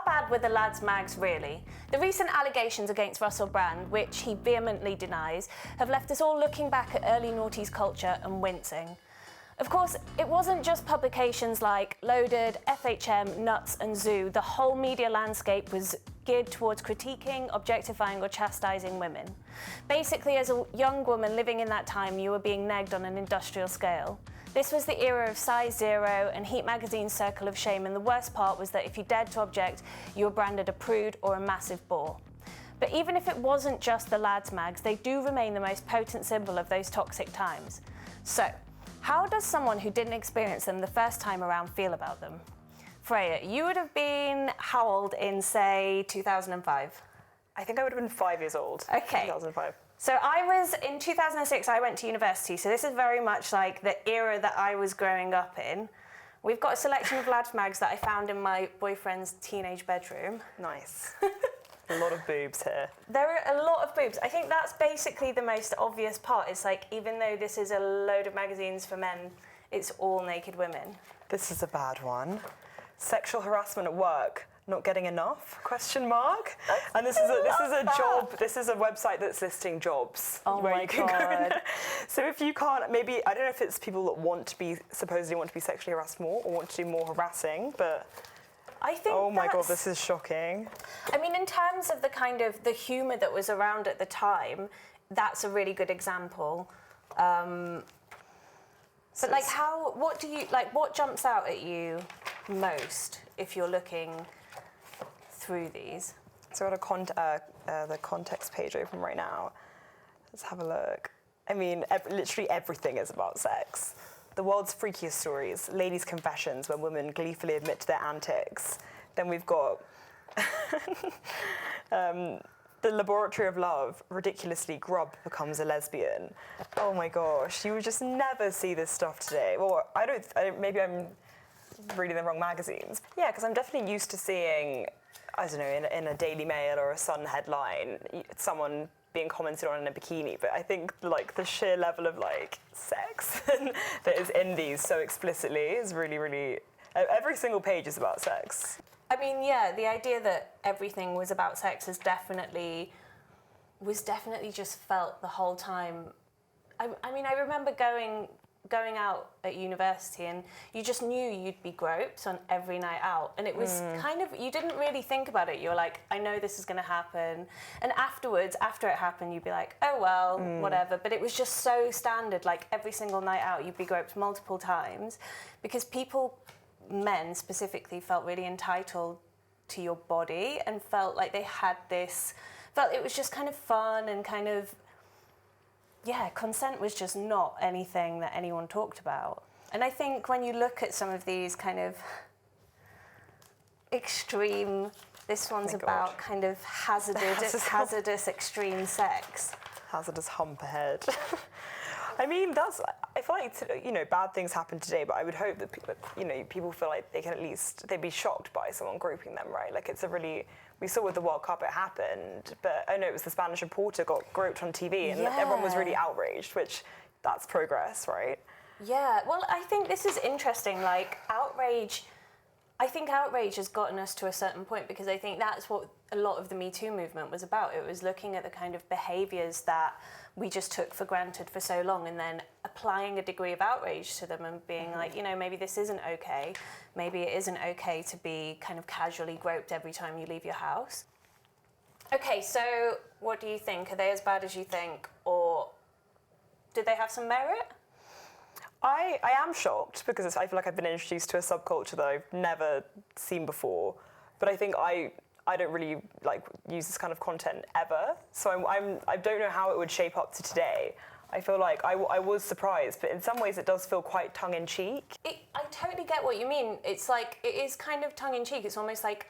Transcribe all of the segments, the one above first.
bad were the lads' mags really? The recent allegations against Russell Brand, which he vehemently denies, have left us all looking back at early noughties culture and wincing. Of course, it wasn't just publications like Loaded, FHM, Nuts and Zoo. The whole media landscape was geared towards critiquing, objectifying or chastising women. Basically, as a young woman living in that time, you were being negged on an industrial scale. This was the era of Size Zero and Heat Magazine's Circle of Shame, and the worst part was that if you dared to object, you were branded a prude or a massive bore. But even if it wasn't just the lads' mags, they do remain the most potent symbol of those toxic times. So, how does someone who didn't experience them the first time around feel about them? Freya, you would have been how old in, say, 2005? I think I would have been 5 years old. Okay. 2005. So I was, in 2006, I went to university, so this is very much like the era that I was growing up in. We've got a selection of lads mags that I found in my boyfriend's teenage bedroom. Nice. A lot of boobs here. There are a lot of boobs. I think that's basically the most obvious part. It's like, even though this is a load of magazines for men, it's all naked women. This is a bad one. Sexual harassment at work. Not getting enough? Question mark. And this is a job. This is a website that's listing jobs where you can go in there. So if you can't, maybe I don't know if it's people that supposedly want to be sexually harassed more or want to do more harassing, but I think oh my god, this is shocking. I mean, in terms of the kind of the humour that was around at the time, that's a really good example. But like, what jumps out at you most if you're looking through these? So I've got the context page open right now. Let's have a look. I mean, literally everything is about sex. The world's freakiest stories, ladies' confessions when women gleefully admit to their antics. Then we've got the laboratory of love, ridiculously Grub becomes a lesbian. Oh my gosh, you would just never see this stuff today. Well, I don't maybe I'm reading the wrong magazines. Yeah, because I'm definitely used to seeing, I don't know, in a Daily Mail or a Sun headline, someone being commented on in a bikini, but I think like the sheer level of like sex that is in these so explicitly is really, really, every single page is about sex. I mean, yeah, the idea that everything was about sex was definitely just felt the whole time. I mean, I remember going out at university and you just knew you'd be groped on every night out, and it was kind of, you didn't really think about it. You were like, I know this is going to happen, and afterwards, after it happened, you'd be like, oh well, whatever. But it was just so standard, like every single night out you'd be groped multiple times, because men specifically, felt really entitled to your body and felt like they had felt it was just kind of fun and kind of, yeah, consent was just not anything that anyone talked about. And I think when you look at some of these kind of extreme, this one's about kind of hazardous extreme sex. Hazardous hump ahead. I mean, I feel like, bad things happen today, but I would hope that, people feel like they can they'd be shocked by someone groping them, right? Like, we saw with the World Cup it happened, but I know it was the Spanish reporter got groped on TV and everyone was really outraged, which that's progress, right? Yeah, well, I think this is interesting, like, outrage has gotten us to a certain point, because I think that's what a lot of the Me Too movement was about. It was looking at the kind of behaviours that we just took for granted for so long and then applying a degree of outrage to them and being like, maybe this isn't okay. Maybe it isn't okay to be kind of casually groped every time you leave your house. Okay, so what do you think? Are they as bad as you think, or did they have some merit? I am shocked because I feel like I've been introduced to a subculture that I've never seen before. But I think I don't really use this kind of content ever. So I don't know how it would shape up to today. I feel like I was surprised, but in some ways it does feel quite tongue-in-cheek. I totally get what you mean. It's like, it is kind of tongue-in-cheek. It's almost like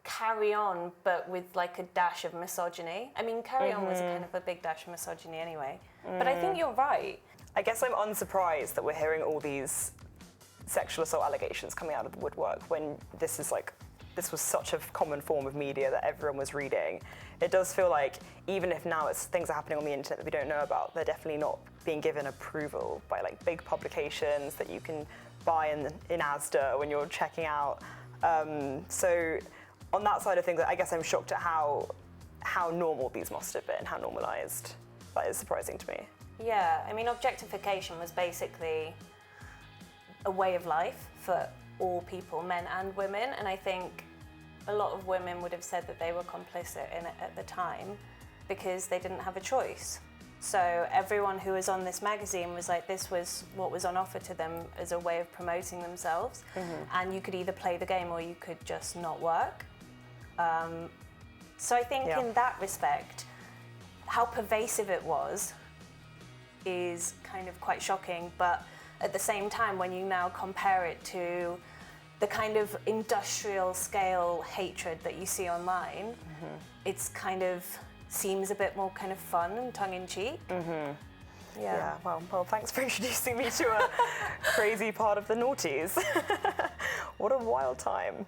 Carry On, but with like a dash of misogyny. I mean, Carry On was kind of a big dash of misogyny anyway. But I think you're right. I guess I'm unsurprised that we're hearing all these sexual assault allegations coming out of the woodwork when this was such a common form of media that everyone was reading. It does feel like, even if now things are happening on the internet that we don't know about, they're definitely not being given approval by like big publications that you can buy in Asda when you're checking out. So on that side of things, I guess I'm shocked at how normal these must have been, how normalised. That is surprising to me. Yeah, I mean, objectification was basically a way of life for all people, men and women, and I think a lot of women would have said that they were complicit in it at the time because they didn't have a choice. So everyone who was on this magazine was like, this was what was on offer to them as a way of promoting themselves, and you could either play the game or you could just not work. So I think in that respect, how pervasive it was is kind of quite shocking, but at the same time, when you now compare it to the kind of industrial scale hatred that you see online, it's kind of seems a bit more kind of fun and tongue-in-cheek. Yeah, well, thanks for introducing me to a crazy part of the noughties. What a wild time.